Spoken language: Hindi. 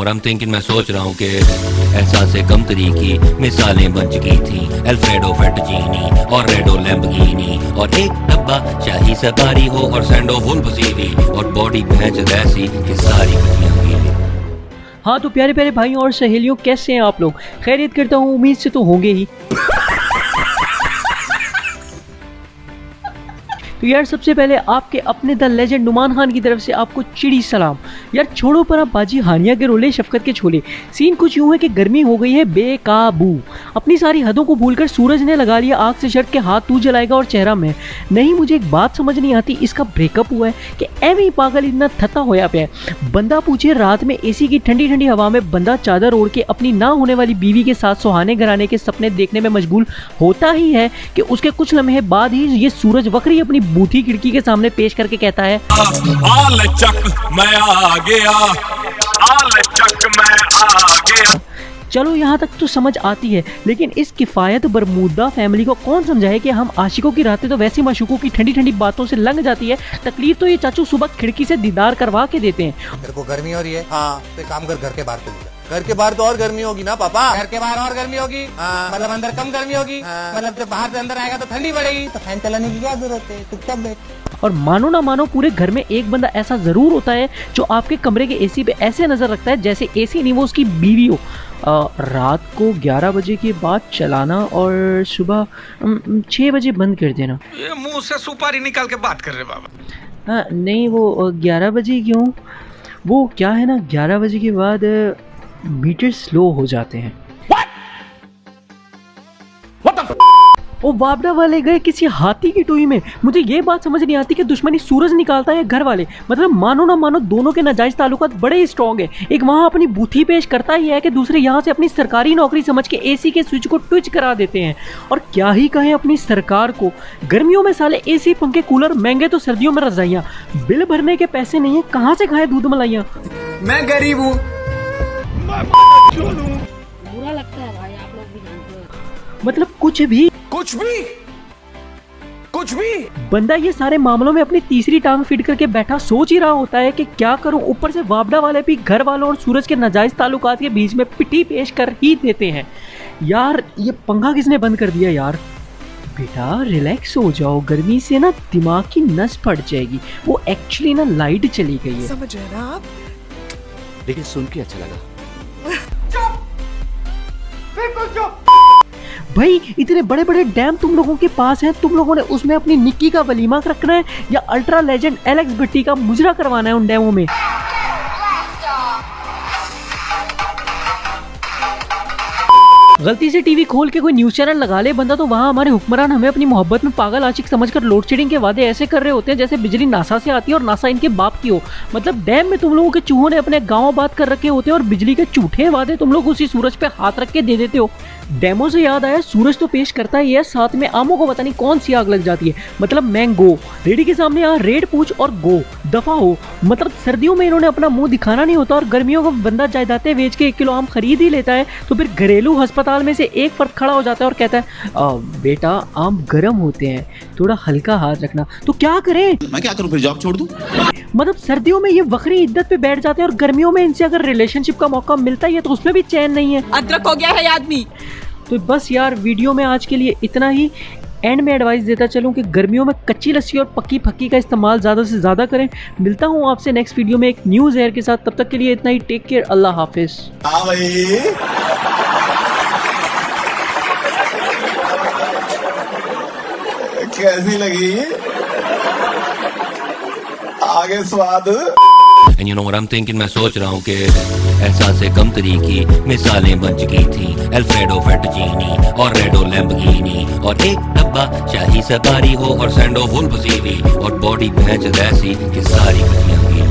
what I'm thinking, मैं सोच रहा हूँ कि एहसास से कम तरीकी मिसालें बन चुकी थी। अल्फ्रेडो फेटजीनी और रेडो लैम्बोर्गिनी और एक डब्बा शाही सफारी हो और सैंडो फुल पसीवी और बॉडी भैंस ऐसी कि सारी बचियां गीली। हाँ तो प्यारे प्यारे भाइयों और सहेलियों, कैसे हैं आप लोग? खैरियत करता हूँ, उम्मीद से तो होंगे ही। तो यार सबसे पहले आपके अपने द लेजेंड नुमान खान की तरफ से आपको चिड़ी सलाम। यार छोड़ो पर आप बाजी हानिया के रोले शफकत के छोले। सीन कुछ यूं है कि गर्मी हो गई है बेकाबू। अपनी सारी हदों को भूलकर सूरज ने लगा लिया आग से शर्ट के हाथ तू जलाएगा और चेहरा में। नहीं, मुझे एक बात समझ नहीं आती, इसका ब्रेकअप हुआ है कि एवं ही पागल इतना थता होया पे है। बंदा पूछे रात में एसी की ठंडी ठंडी हवा में बंदा चादर ओढ़ के अपनी ना होने वाली बीवी के साथ सुहाने घराने के सपने देखने में मशगूल होता ही है कि उसके कुछ लम्हे बाद ही ये सूरज वक्री अपनी बूथी खिड़की के सामने पेश करके कहता है, चक मैं आ गया, चक मैं आ गया। चलो यहाँ तक तो समझ आती है, लेकिन इस किफ़ायत बरमूदा फैमिली को कौन समझाए कि हम आशिकों की रातें तो वैसी माशूकों की ठंडी ठंडी बातों से लंघ जाती है। तकलीफ तो ये चाचू सुबह खिड़की से दीदार करवा के देते हैं। तेरे को गर्मी हो रही है? हाँ तो काम कर, घर के बाहर चले जा। घर के बाहर तो और गर्मी होगी ना पापा? घर के बाहर और गर्मी होगी? मतलब अंदर कम गर्मी होगी? मतलब जब बाहर से अंदर आएगा तो ठंडी पड़ेगी। तो फैन चलाने की क्या जरूरत है, चुपचाप बैठ। और मानो ना मानो पूरे घर में एक बंदा ऐसा जरूर होता है जो आपके कमरे के एसी पे ऐसे नजर रखता है जैसे एसी नहीं वो उसकी बीवी हो। रात को 11 बजे के बाद चलाना और सुबह 6 बजे बंद कर देना। ये मुंह से सुपारी निकाल के बात कर रहे बाबा। हाँ नहीं, वो 11 बजे क्यों? वो क्या है ना, 11 बजे के बाद मीटर स्लो हो जाते हैं। वो वापडा वाले गए किसी हाथी की टोई में। मुझे ये बात समझ नहीं आती कि दुश्मनी सूरज निकालता है घर वाले। मतलब मानो ना मानो दोनों के नाजायज ताल्लुकात बड़े ही स्ट्रॉन्ग है। एक वहाँ अपनी बूथी पेश करता ही है कि दूसरे यहाँ से अपनी सरकारी नौकरी समझ के एसी के स्विच को ट्विच करा देते हैं। और क्या ही कहें अपनी सरकार को, गर्मियों में साले एसी पंखे कूलर महंगे तो सर्दियों में रजाइयाँ। बिल भरने के पैसे नहीं है, कहाँ से खाए दूध मलाइयाँ। मैं गरीब हूँ, बुरा लगता है भाई, आप लोग भी जानते हो। मतलब कुछ भी बंदा ये सारे मामलों में अपनी तीसरी टांग फिट करके बैठा सोच ही रहा होता है कि क्या करूं। ऊपर से वापडा वाले भी घर वालों और सूरज के नाजायज ताल्लुकात के बीच में पिटी पेश कर ही देते हैं। यार ये पंखा किसने बंद कर दिया यार? बेटा रिलैक्स हो जाओ, गर्मी से ना दिमाग की नस फट जाएगी। वो एक्चुअली ना लाइट चली गई है, समझ रहे ना आप? लेकिन सुन के अच्छा लगा। भाई इतने बड़े बड़े डैम तुम लोगों के पास हैं, तुम लोगों ने उसमें अपनी निक्की का वलीमा रखना है या अल्ट्रा लेजेंड एलेक्स भट्टी का मुजरा करवाना है उन डैमों में? गलती से टीवी खोल के कोई न्यूज चैनल लगा ले बंदा तो वहाँ हमारे हुक्मरान हमें अपनी मोहब्बत में पागल आशिक समझकर लोड शेडिंग के वादे ऐसे कर रहे होते हैं जैसे बिजली नासा से आती है और नासा इनके बाप की हो। मतलब डैम में तुम लोगों के चूहों ने अपने गाँव बात कर रखे होते हैं और बिजली के झूठे वादे तुम लोग उसी सूरज पे हाथ रख के दे देते हो। डेमो से याद आया, सूरज तो पेश करता ही है, साथ में आमों को पता नहीं कौन सी आग लग जाती है। मतलब मैंगो रेडी के सामने यहाँ रेड पूछ और गो दफा हो। मतलब सर्दियों में इन्होंने अपना मुंह दिखाना नहीं होता और गर्मियों को बंदा जायदादें बेच के 1 किलो आम खरीद ही लेता है तो फिर घरेलू अस्पताल में से एक फर्द खड़ा हो जाता है और कहता है बेटा आम गर्म होते हैं, थोड़ा हल्का हाथ रखना। तो क्या करें? मैं क्या करूं, फिर जॉब छोड़ दूं? मतलब सर्दियों में ये वक्री इद्दत पे बैठ जाते हैं और गर्मियों में इनसे अगर रिलेशनशिप का मौका मिलता ही है तो उसमें भी चैन नहीं है। अदरक हो गया है आदमी। तो बस यार वीडियो में आज के लिए इतना ही। एंड में एडवाइस देता चलूं कि गर्मियों में कच्ची लस्सी और पक्की फक्की का इस्तेमाल ज़्यादा से ज़्यादा करें। मिलता हूं आपसे नेक्स्ट वीडियो में एक न्यू ज़हर के साथ, तब तक के लिए इतना ही। टेक केयर, अल्लाह हाफिज़। हाँ भाई, कैसी लगी आगे स्वाद? And you know what I'm thinking, मैं सोच रहा हूँ कि एहसास से कम तरीकी मिसालें बन चुकी थी। अल्फ्रेडो फेटजीनी और रेडो लैम्बोर्गिनी और एक डब्बा शाही सफारी हो और सैंडो फुल पसीवी और बॉडी भैंस ऐसी कि सारी बचियां गीली।